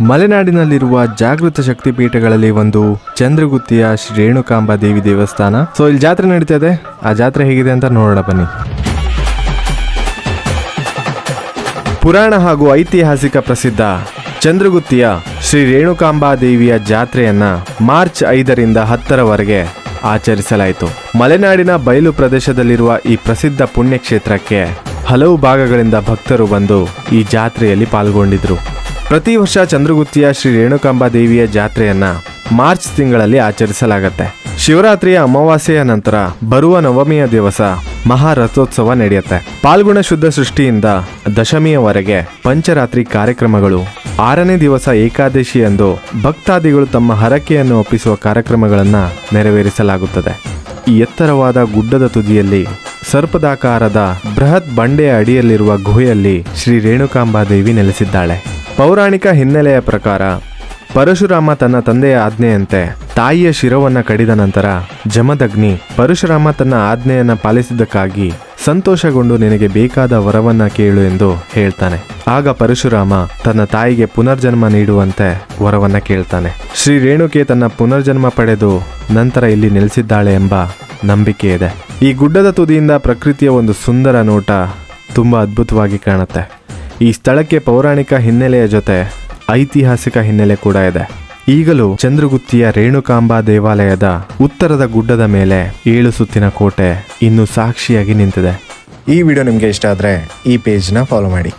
ಮಲೆನಾಡಿನಲ್ಲಿರುವ ಜಾಗೃತ ಶಕ್ತಿ ಪೀಠಗಳಲ್ಲಿ ಒಂದು ಚಂದ್ರಗುತ್ತಿಯ ಶ್ರೀ ರೇಣುಕಾಂಬಾ ದೇವಿ ದೇವಸ್ಥಾನ. ಸೊ ಇಲ್ಲಿ ಜಾತ್ರೆ ನಡೀತಾ ಇದೆ. ಆ ಜಾತ್ರೆ ಹೇಗಿದೆ ಅಂತ ನೋಡೋಣ ಬನ್ನಿ. ಪುರಾಣ ಹಾಗೂ ಐತಿಹಾಸಿಕ ಪ್ರಸಿದ್ಧ ಚಂದ್ರಗುತ್ತಿಯ ಶ್ರೀ ರೇಣುಕಾಂಬಾ ದೇವಿಯ ಜಾತ್ರೆಯನ್ನ ಮಾರ್ಚ್ 5ರಿಂದ 10ರವರೆಗೆ ಆಚರಿಸಲಾಯಿತು. ಮಲೆನಾಡಿನ ಬಯಲು ಪ್ರದೇಶದಲ್ಲಿರುವ ಈ ಪ್ರಸಿದ್ಧ ಪುಣ್ಯಕ್ಷೇತ್ರಕ್ಕೆ ಹಲವು ಭಾಗಗಳಿಂದ ಭಕ್ತರು ಬಂದು ಈ ಜಾತ್ರೆಯಲ್ಲಿ ಪಾಲ್ಗೊಂಡಿದ್ರು. ಪ್ರತಿ ವರ್ಷ ಚಂದ್ರಗುತ್ತಿಯ ಶ್ರೀ ರೇಣುಕಾಂಬಾ ದೇವಿಯ ಜಾತ್ರೆಯನ್ನ ಮಾರ್ಚ್ ತಿಂಗಳಲ್ಲಿ ಆಚರಿಸಲಾಗುತ್ತೆ. ಶಿವರಾತ್ರಿಯ ಅಮಾವಾಸ್ಯೆಯ ನಂತರ ಬರುವ ನವಮಿಯ ದಿವಸ ಮಹಾರಥೋತ್ಸವ ನಡೆಯುತ್ತೆ. ಪಾಲ್ಗುಣ ಶುದ್ಧ ಸೃಷ್ಟಿಯಿಂದ ದಶಮಿಯವರೆಗೆ ಪಂಚರಾತ್ರಿ ಕಾರ್ಯಕ್ರಮಗಳು, 6ನೇ ದಿವಸ ಏಕಾದಶಿಯಂದು ಭಕ್ತಾದಿಗಳು ತಮ್ಮ ಹರಕೆಯನ್ನು ಒಪ್ಪಿಸುವ ಕಾರ್ಯಕ್ರಮಗಳನ್ನು ನೆರವೇರಿಸಲಾಗುತ್ತದೆ. ಈ ಎತ್ತರವಾದ ಗುಡ್ಡದ ತುದಿಯಲ್ಲಿ ಸರ್ಪದಾಕಾರದ ಬೃಹತ್ ಬಂಡೆಯ ಅಡಿಯಲ್ಲಿರುವ ಗುಹೆಯಲ್ಲಿ ಶ್ರೀ ರೇಣುಕಾಂಬಾ ದೇವಿ ನೆಲೆಸಿದ್ದಾಳೆ. ಪೌರಾಣಿಕ ಹಿನ್ನೆಲೆಯ ಪ್ರಕಾರ ಪರಶುರಾಮ ತನ್ನ ತಂದೆಯ ಆಜ್ಞೆಯಂತೆ ತಾಯಿಯ ಶಿರವನ್ನ ಕಡಿದ ನಂತರ ಜಮದಗ್ನಿ ಪರಶುರಾಮ ತನ್ನ ಆಜ್ಞೆಯನ್ನ ಪಾಲಿಸಿದ್ದಕ್ಕಾಗಿ ಸಂತೋಷಗೊಂಡು ನಿನಗೆ ಬೇಕಾದ ವರವನ್ನ ಕೇಳು ಎಂದು ಹೇಳ್ತಾನೆ. ಆಗ ಪರಶುರಾಮ ತನ್ನ ತಾಯಿಗೆ ಪುನರ್ಜನ್ಮ ನೀಡುವಂತೆ ವರವನ್ನ ಕೇಳ್ತಾನೆ. ಶ್ರೀ ರೇಣುಕೆ ತನ್ನ ಪುನರ್ಜನ್ಮ ಪಡೆದು ನಂತರ ಇಲ್ಲಿ ನೆಲೆಸಿದ್ದಾಳೆ ಎಂಬ ನಂಬಿಕೆ ಇದೆ. ಈ ಗುಡ್ಡದ ತುದಿಯಿಂದ ಪ್ರಕೃತಿಯ ಒಂದು ಸುಂದರ ನೋಟ ತುಂಬಾ ಅದ್ಭುತವಾಗಿ ಕಾಣುತ್ತೆ. ಈ ಸ್ಥಳಕ್ಕೆ ಪೌರಾಣಿಕ ಹಿನ್ನೆಲೆಯ ಜೊತೆ ಐತಿಹಾಸಿಕ ಹಿನ್ನೆಲೆ ಕೂಡ ಇದೆ. ಈಗಲೂ ಚಂದ್ರಗುತ್ತಿಯ ರೇಣುಕಾಂಬಾ ದೇವಾಲಯದ ಉತ್ತರದ ಗುಡ್ಡದ ಮೇಲೆ 7 ಸುತ್ತಿನ ಕೋಟೆ ಇನ್ನೂ ಸಾಕ್ಷಿಯಾಗಿ ನಿಂತಿದೆ. ಈ ವಿಡಿಯೋ ನಿಮಗೆ ಇಷ್ಟ ಆದರೆ ಈ ಪೇಜ್ನ ಫಾಲೋ ಮಾಡಿ.